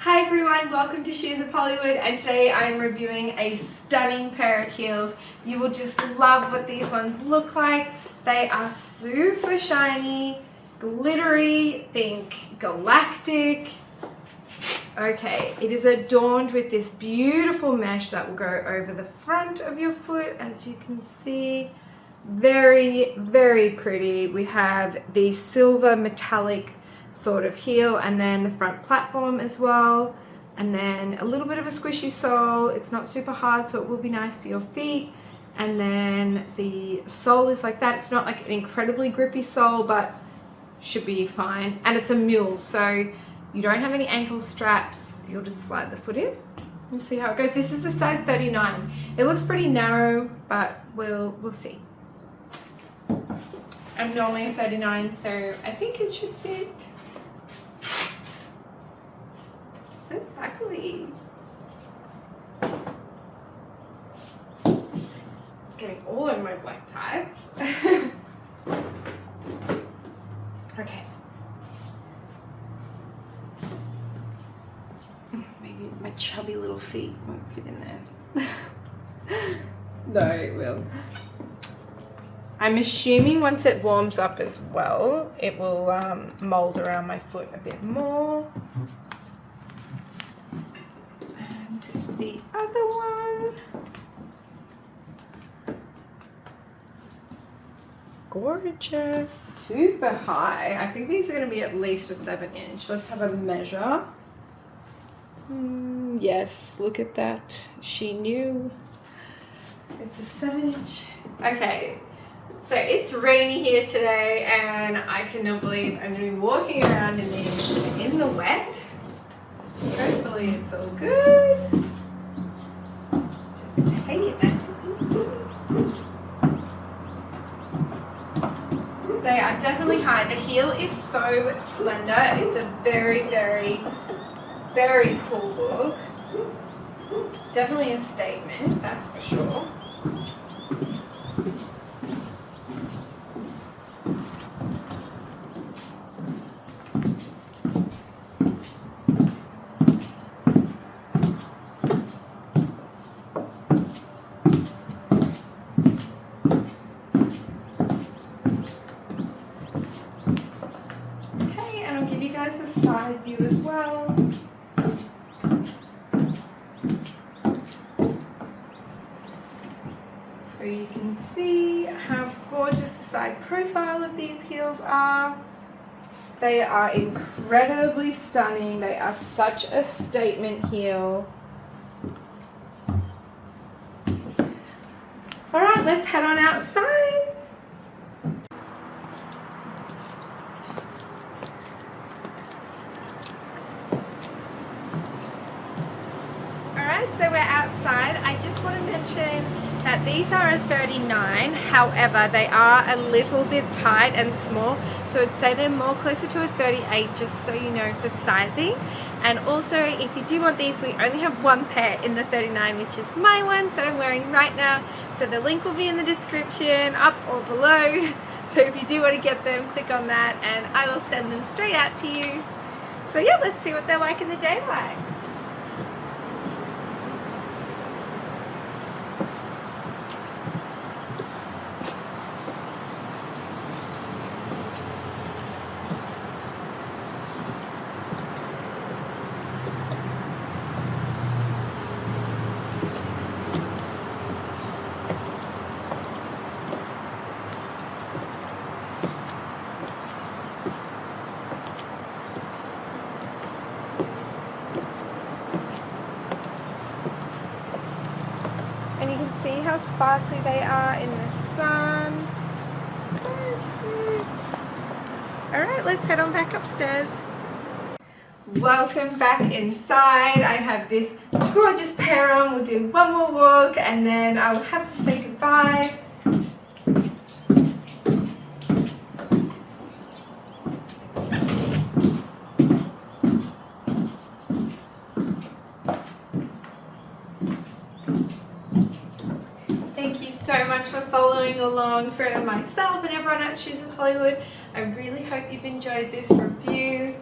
Hi everyone, welcome to Shoes of Hollywood, and today I'm reviewing a stunning pair of heels. You will just love what these ones look like. They are super shiny, glittery, think galactic. Okay, it is adorned with this beautiful mesh that will go over the front of your foot, as you can see. Very, very pretty. We have the silver metallic sort of heel, and then the front platform as well, and then a little bit of a squishy sole. It's not super hard, so it will be nice for your feet. And then the sole is like that. It's not like an incredibly grippy sole, but should be fine. And it's a mule, so you don't have any ankle straps. You'll just slide the foot in. We'll see how it goes. This is a size 39. It looks pretty narrow, but we'll see. I'm normally a 39, so I think it should fit. So sparkly. It's getting all over my black tights. Okay. Maybe my chubby little feet won't fit in there. No, it will. I'm assuming once it warms up as well, it will mold around my foot a bit more. And the other one. Gorgeous. Super high. I think these are going to be at least a 7-inch. Let's have a measure. Yes, look at that. She knew. It's a 7-inch. Okay. So it's rainy here today, and I cannot believe I'm going to be walking around in these in the wet. Hopefully it's all good. Just take it nice and easy. They are definitely high. The heel is so slender. It's a very, very, very cool look. Definitely a statement, that's for sure. A side view as well. So you can see how gorgeous the side profile of these heels are. They are incredibly stunning. They are such a statement heel. Alright, let's head on outside. So we're outside. I just want to mention that these are a 39, however they are a little bit tight and small, so I'd say they're more closer to a 38, just so you know, for sizing. And also, if you do want these, we only have one pair in the 39, which is my ones that I'm wearing right now, so the link will be in the description, up or below. So if you do want to get them, click on that and I will send them straight out to you. So yeah, let's see what they're like in the daylight. And you can see how sparkly they are in the sun. So cute. Alright, let's head on back upstairs. Welcome back inside. I have this gorgeous pair on. We'll do one more walk and then I'll have to say goodbye. Thank you so much for following along for myself and everyone at Shoes of Hollywood. I really hope you've enjoyed this review,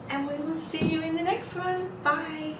and we will see you in the next next one. Bye.